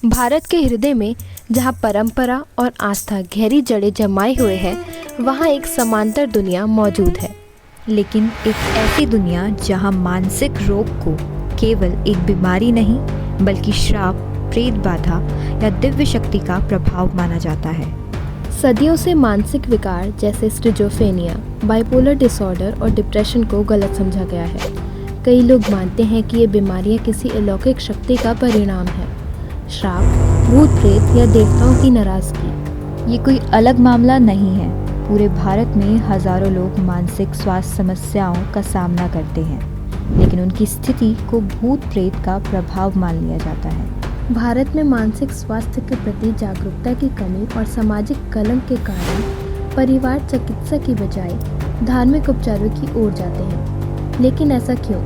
भारत के हृदय में जहाँ परंपरा और आस्था गहरी जड़ें जमाए हुए हैं, वहाँ एक समांतर दुनिया मौजूद है। लेकिन एक ऐसी दुनिया जहाँ मानसिक रोग को केवल एक बीमारी नहीं बल्कि श्राप, प्रेत बाधा या दिव्य शक्ति का प्रभाव माना जाता है। सदियों से मानसिक विकार जैसे स्किज़ोफ्रेनिया, बाइपोलर डिसऑर्डर और डिप्रेशन को गलत समझा गया है। कई लोग मानते हैं कि ये बीमारियां किसी अलौकिक शक्ति का परिणाम है, श्राप, भूत प्रेत या देवताओं की नाराजगी। ये कोई अलग मामला नहीं है। पूरे भारत में हजारों लोग मानसिक स्वास्थ्य समस्याओं का सामना करते हैं, लेकिन उनकी स्थिति को भूत प्रेत का प्रभाव मान लिया जाता है। भारत में मानसिक स्वास्थ्य के प्रति जागरूकता की कमी और सामाजिक कलंक के कारण परिवार चिकित्सा की बजाय धार्मिक उपचारों की ओर जाते हैं। लेकिन ऐसा क्यों?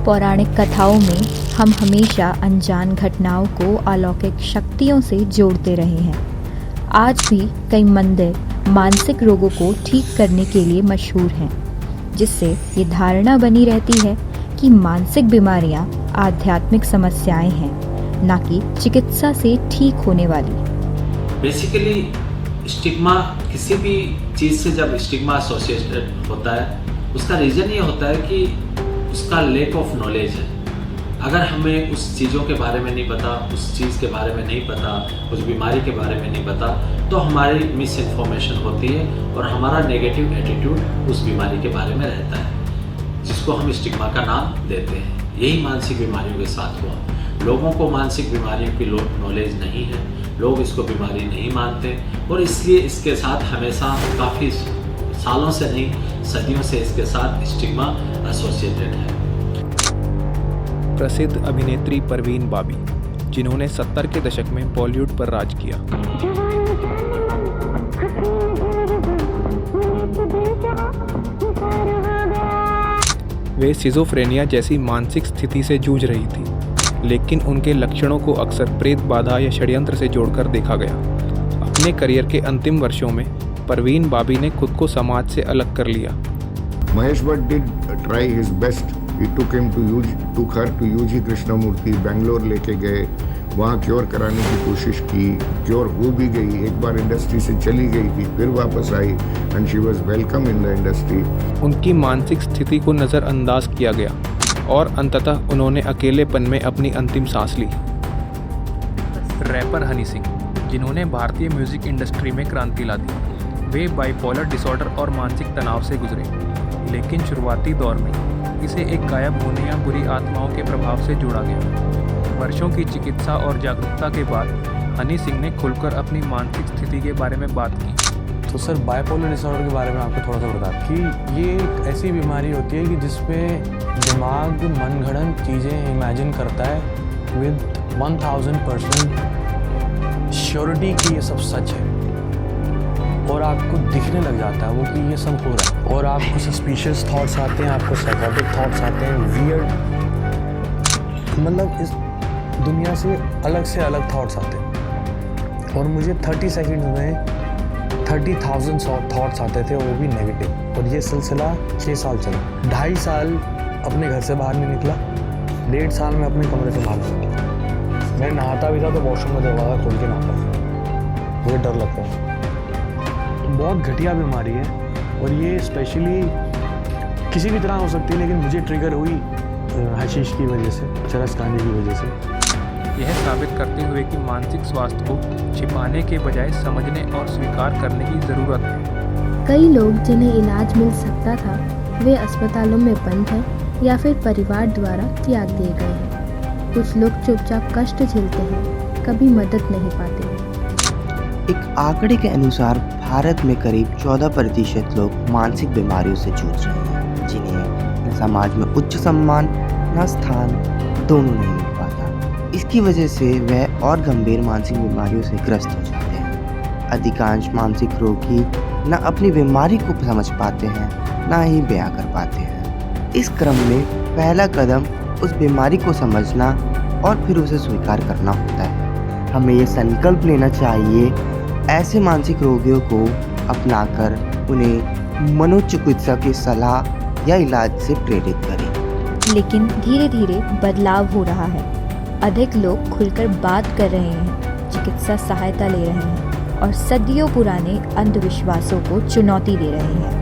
पौराणिक कथाओं में हम हमेशा अनजान घटनाओं को अलौकिक शक्तियों से जोड़ते रहे हैं। आज भी कई मंदिर मानसिक रोगों को ठीक करने के लिए मशहूर हैं, जिससे ये धारणा बनी रहती है कि मानसिक बीमारियां आध्यात्मिक समस्याएं हैं, ना कि चिकित्सा से ठीक होने वाली। बेसिकली स्टिग्मा, किसी भी चीज़ से जब स्टिग्मा एसोसिएटेड होता है, उसका रीज़न ये होता है कि उसका लैक ऑफ नॉलेज है। अगर हमें उस चीज़ों के बारे में नहीं पता, उस चीज़ के बारे में नहीं पता, उस बीमारी के बारे में नहीं पता, तो हमारी मिस इन्फॉर्मेशन होती है और हमारा नेगेटिव एटीट्यूड उस बीमारी के बारे में रहता है, जिसको हम स्टिग्मा का नाम देते हैं। यही मानसिक बीमारियों के साथ हुआ। लोगों को मानसिक बीमारियों की नॉलेज नहीं है, लोग इसको बीमारी नहीं मानते और इसलिए इसके साथ हमेशा काफ़ी सालों से नहीं, सदियों से इसके साथ स्टिग्मा एसोसिएटेड है। प्रसिद्ध अभिनेत्री परवीन बाबी, जिन्होंने 70 के दशक में बॉलीवुड पर राज किया। वे सिजोफ्रेनिया जैसी मानसिक स्थिति से जूझ रही थी, लेकिन उनके लक्षणों को अक्सर प्रेत बाधा या षड्यंत्र से जोड़कर देखा गया। अपने करियर के अंतिम वर्षों में परवीन बाबी ने खुद को समाज से अलग कर लिया। Mahesh Bhatt did try his best. He took her to UG Krishnamurthy, Bangalore लेके गए, वहाँ क्योर कराने की कोशिश की, क्योर हो भी गई। एक बार इंडस्ट्री से चली गई थी, फिर वापस आई and she was welcome in the industry. उनकी मानसिक स्थिति को नज़रअंदाज किया गया और अंततः उन्होंने अकेलेपन में अपनी अंतिम सांस ली। रैपर हनी सिंह, जिन्होंने भारतीय म्यूजिक इंडस्ट्री में क्रांति ला दी, वे बाइपोलर डिसऑर्डर और मानसिक तनाव से गुजरे, लेकिन शुरुआती दौर में इसे एक गायब होने या बुरी आत्माओं के प्रभाव से जोड़ा गया। वर्षों की चिकित्सा और जागरूकता के बाद हनी सिंह ने खुलकर अपनी मानसिक स्थिति के बारे में बात की। तो सर, बाइपोलर डिसऑर्डर के बारे में आपको थोड़ा सा बता कि ये एक ऐसी बीमारी होती है कि जिसमें दिमाग मनगढ़ंत चीज़ें इमेजिन करता है विद 1000% श्योरिटी कि ये सब सच है, और आपको दिखने लग जाता है वो कि ये सब हो रहा है, और आपको सस्पिशियस थॉट्स आते हैं, आपको साइकोटिक थॉट्स आते हैं, वियर्ड, मतलब इस दुनिया से अलग थॉट्स आते हैं। और मुझे 30 सेकंड में 30,000 थॉट्स आते थे, वो भी नेगेटिव। और ये सिलसिला 6 साल चला। 2.5 साल अपने घर से बाहर नहीं निकला, 1.5 साल में अपने कमरे से बाहर नहीं निकला। मैं नहाता भी था तो वॉशरूम में दरवाज़ा खोल के नहाता था, मुझे डर लगता है। बहुत घटिया बीमारी है और ये स्पेशली किसी भी तरह हो सकती है, लेकिन मुझे ट्रिगर हुई हशीश की वजह से, चरस गांजे की वजह से। यह साबित करते हुए कि मानसिक स्वास्थ्य को छिपाने के बजाय समझने और स्वीकार करने की ज़रूरत है। कई लोग जिन्हें इलाज मिल सकता था, वे अस्पतालों में बंद हैं या फिर परिवार द्वारा त्याग दिए गए हैं। कुछ लोग चुपचाप कष्ट झेलते हैं, कभी मदद नहीं पाते। एक आंकड़े के अनुसार भारत में करीब 14% लोग मानसिक बीमारियों से जूझ रहे हैं, जिन्हें न समाज में उच्च सम्मान न स्थान दोनों नहीं मिल पाता। इसकी वजह से वह और गंभीर मानसिक बीमारियों से ग्रस्त हो जाते हैं। अधिकांश मानसिक रोगी न अपनी बीमारी को समझ पाते हैं, न ही बयां कर पाते हैं। इस क्रम में पहला कदम उस बीमारी को समझना और फिर उसे स्वीकार करना होता है। हमें ये संकल्प लेना चाहिए ऐसे मानसिक रोगियों को अपनाकर उन्हें मनोचिकित्सक की सलाह या इलाज से प्रेरित करें। लेकिन धीरे धीरे बदलाव हो रहा है। अधिक लोग खुलकर बात कर रहे हैं, चिकित्सा सहायता ले रहे हैं और सदियों पुराने अंधविश्वासों को चुनौती दे रहे हैं।